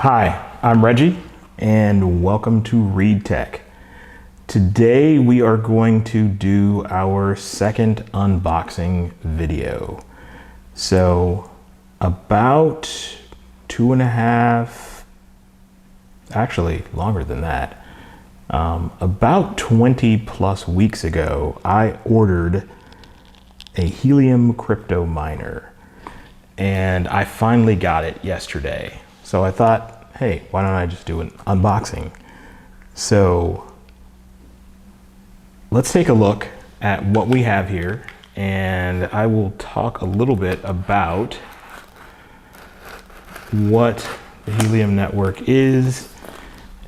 Hi, I'm Reggie and welcome to Read Tech. Today we are going to do our second unboxing video. So about 2.5, actually longer than that, about 20 plus weeks ago, I ordered a Helium crypto miner and I finally got it yesterday. So I thought, hey, why don't I just do an unboxing? So let's take a look at what we have here, and I will talk a little bit about what the Helium Network is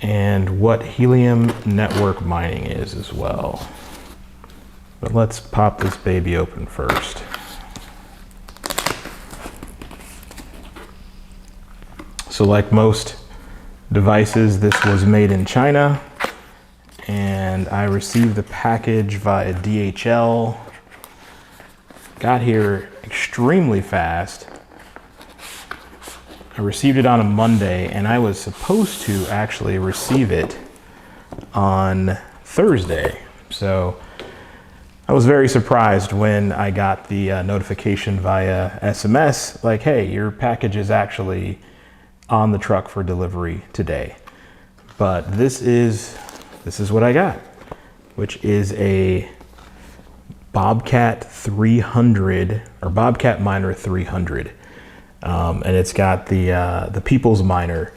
and what Helium Network mining is as well. But let's pop this baby open first. So like most devices, this was made in China, and I received the package via DHL. Got here extremely fast. I received it on a Monday, and I was supposed to actually receive it on Thursday. So I was very surprised when I got the notification via SMS, like, hey, your package is actually on the truck for delivery today. But this is what I got, which is a Bobcat 300 or Bobcat Miner 300, and it's got the People's Miner,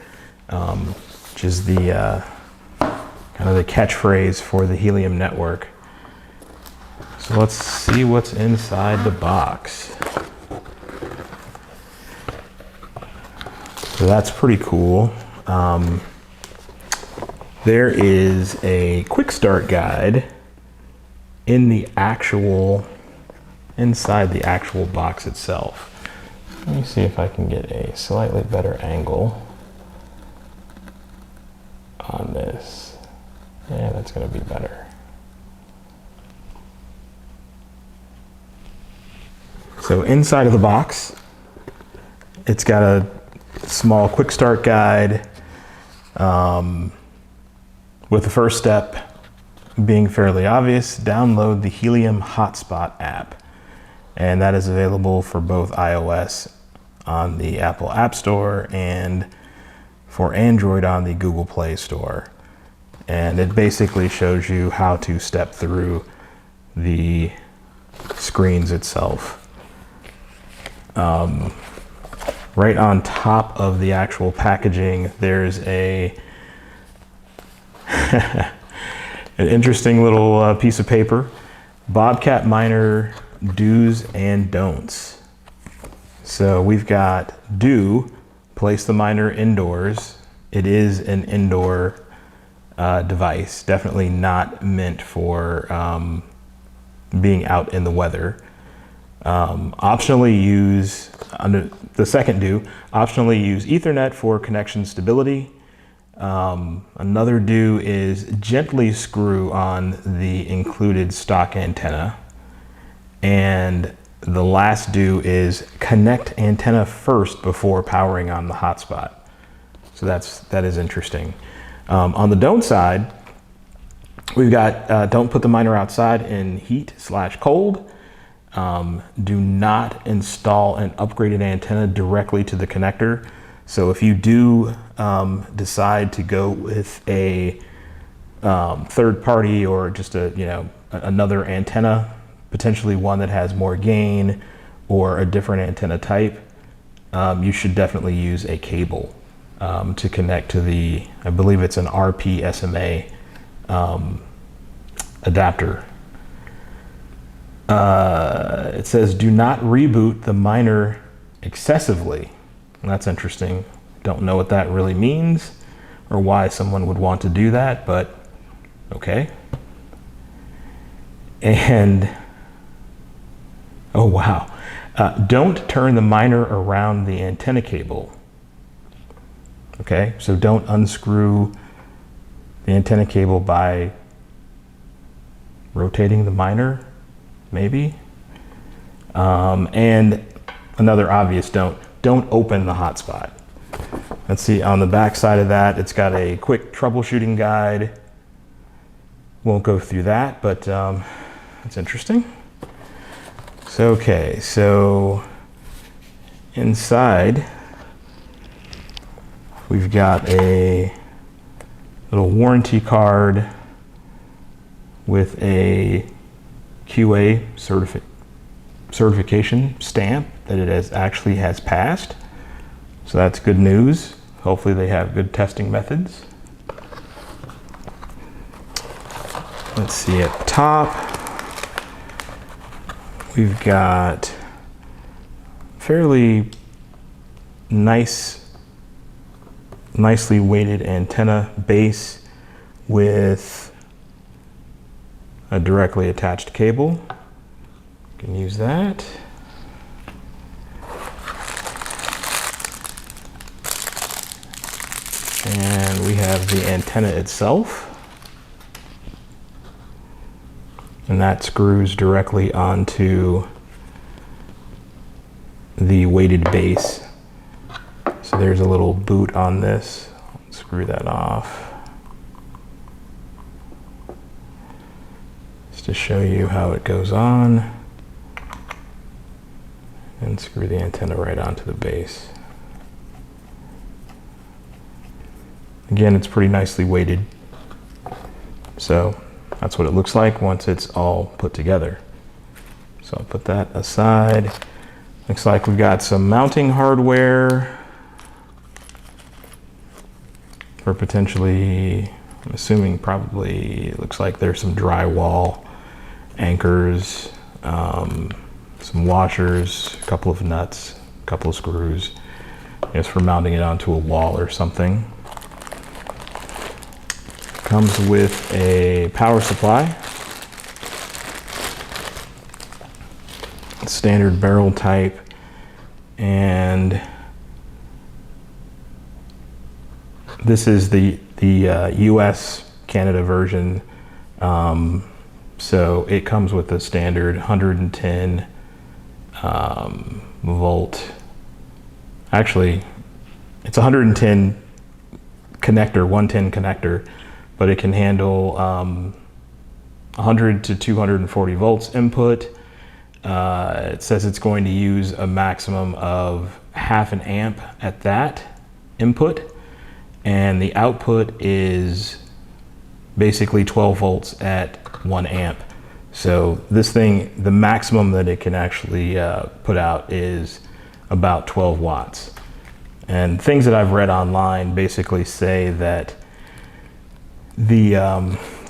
which is the kind of the catchphrase for the Helium Network. So let's see what's inside the box. So that's pretty cool. There is a quick start guide in the inside the actual box itself. Let me see if I can get a slightly better angle on this. Yeah, that's gonna be better. So inside of the box, it's got a small quick start guide, with the first step being fairly obvious: download the Helium Hotspot app, and that is available for both iOS on the Apple App Store and for Android on the Google Play Store. And it basically shows you how to step through the screens itself. Right on top of the actual packaging, there's an interesting little piece of paper. Bobcat Miner do's and don'ts. So we've got do, place the miner indoors. It is an indoor device, definitely not meant for being out in the weather. Optionally use, under the second do, optionally use Ethernet for connection stability. Another do is gently screw on the included stock antenna. And the last do is connect antenna first before powering on the hotspot. So that is interesting. On the don't side, we've got don't put the miner outside in heat/cold. Do not install an upgraded antenna directly to the connector. So if you do decide to go with a third party or just another antenna, potentially one that has more gain or a different antenna type, you should definitely use a cable to connect to the, I believe it's an RP SMA adapter. It says do not reboot the miner excessively. And that's interesting. Don't know what that really means or why someone would want to do that, but okay. And oh wow, don't turn the miner around the antenna cable. Okay, so don't unscrew the antenna cable by rotating the miner, maybe. And another obvious don't open the hotspot. Let's see, on the back side of that, it's got a quick troubleshooting guide. Won't go through that, but it's interesting. So, okay, so inside, we've got a little warranty card with a QA certification stamp that it actually has passed. So that's good news. Hopefully they have good testing methods. Let's see, at the top, we've got fairly nicely weighted antenna base with a directly attached cable. You can use that. And we have the antenna itself. And that screws directly onto the weighted base. So there's a little boot on this. Screw that off. Just to show you how it goes on. And screw the antenna right onto the base. Again, it's pretty nicely weighted. So that's what it looks like once it's all put together. So I'll put that aside. Looks like we've got some mounting hardware for potentially, I'm assuming probably, it looks like there's some drywall anchors, some washers, a couple of nuts, a couple of screws, just for mounting it onto a wall or something. Comes with a power supply, standard barrel type, and this is the US Canada version. So it comes with a standard 110 volt. Actually, it's 110 connector, 110 connector. But it can handle 100 to 240 volts input. It says it's going to use a maximum of ½ amp at that input. And the output is basically 12 volts at 1 amp. So this thing, the maximum that it can actually put out is about 12 watts. And things that I've read online basically say that the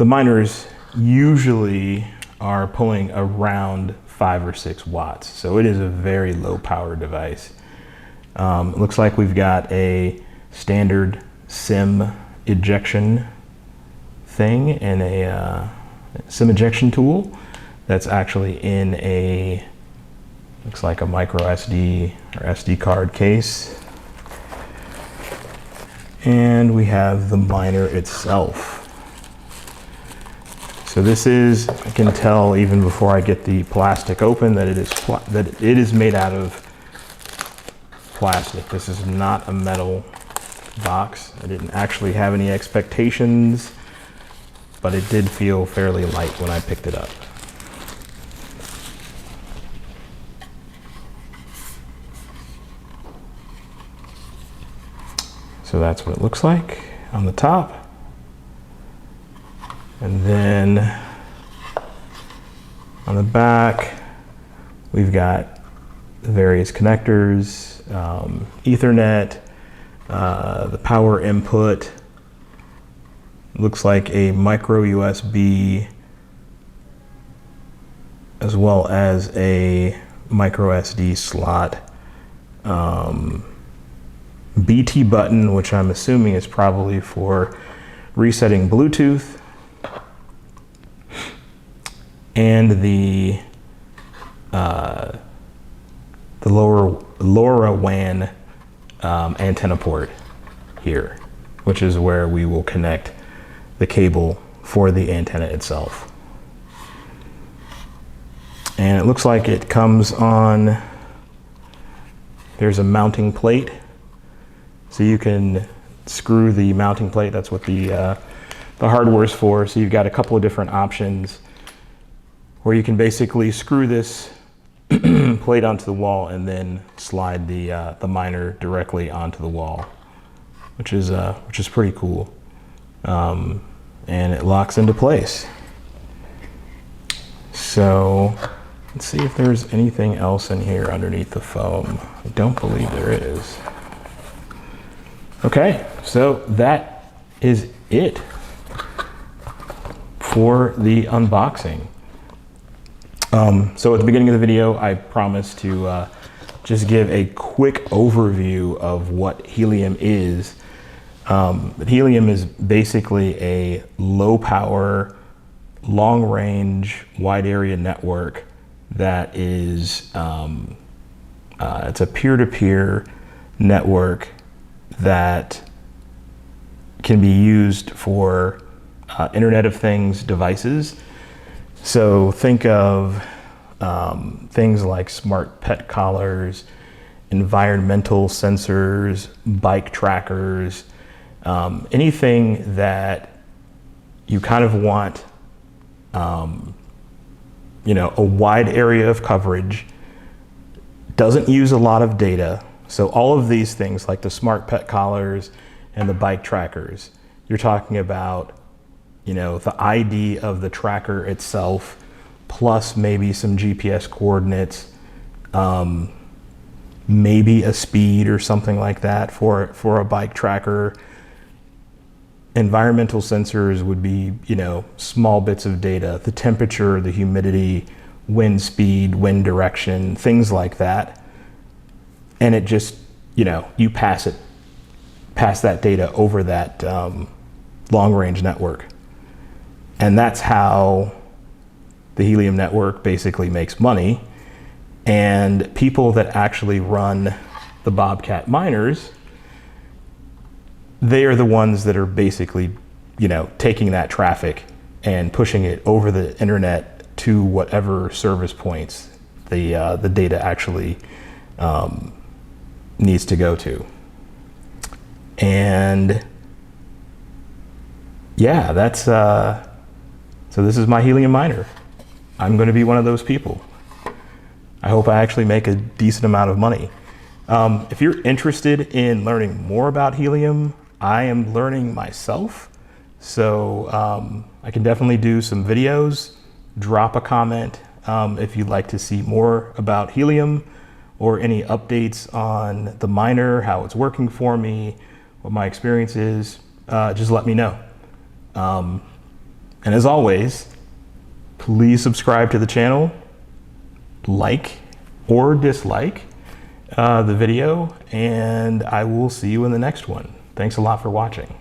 miners usually are pulling around 5 or 6 watts. So it is a very low power device. It looks like we've got a standard SIM ejection thing and a SIM ejection tool that's actually in a, looks like a micro SD or SD card case. And we have the miner itself. So this is, I can tell even before I get the plastic open that it is made out of plastic. This is not a metal box. I didn't actually have any expectations, but it did feel fairly light when I picked it up. So that's what it looks like on the top. And then on the back, we've got the various connectors, Ethernet, the power input. Looks like a micro USB as well as a micro SD slot. BT button, which I'm assuming is probably for resetting Bluetooth, and the LoRaWAN antenna port here, which is where we will connect the cable for the antenna itself. And it looks like it comes on, there's a mounting plate. So you can screw the mounting plate. That's what the hardware is for. So you've got a couple of different options where you can basically screw this plate onto the wall and then slide the miner directly onto the wall, which is pretty cool. And it locks into place. So let's see if there's anything else in here underneath the foam. I don't believe there is. Okay, so that is it for the unboxing. So at the beginning of the video, I promised to just give a quick overview of what Helium is. Helium is basically a low power, long range, wide area network that is, it's a peer-to-peer network that can be used for Internet of Things devices. So think of things like smart pet collars, environmental sensors, bike trackers, anything that you kind of want, you know, a wide area of coverage, doesn't use a lot of data. So all of these things like the smart pet collars and the bike trackers, you're talking about, you know, the ID of the tracker itself, plus maybe some GPS coordinates, maybe a speed or something like that for a bike tracker. Environmental sensors would be, you know, small bits of data, the temperature, the humidity, wind speed, wind direction, things like that. And it just, you know, you pass that data over that long range network. And that's how the Helium network basically makes money. And people that actually run the Bobcat miners, they are the ones that are basically, you know, taking that traffic and pushing it over the internet to whatever service points the data actually needs to go to. And yeah, that's so this is my Helium miner. I'm going to be one of those people. I hope I actually make a decent amount of money. If you're interested in learning more about Helium, I am learning myself. So I can definitely do some videos. Drop a comment if you'd like to see more about Helium or any updates on the miner, how it's working for me, what my experience is. Just let me know. And as always, please subscribe to the channel, like or dislike the video, and I will see you in the next one. Thanks a lot for watching.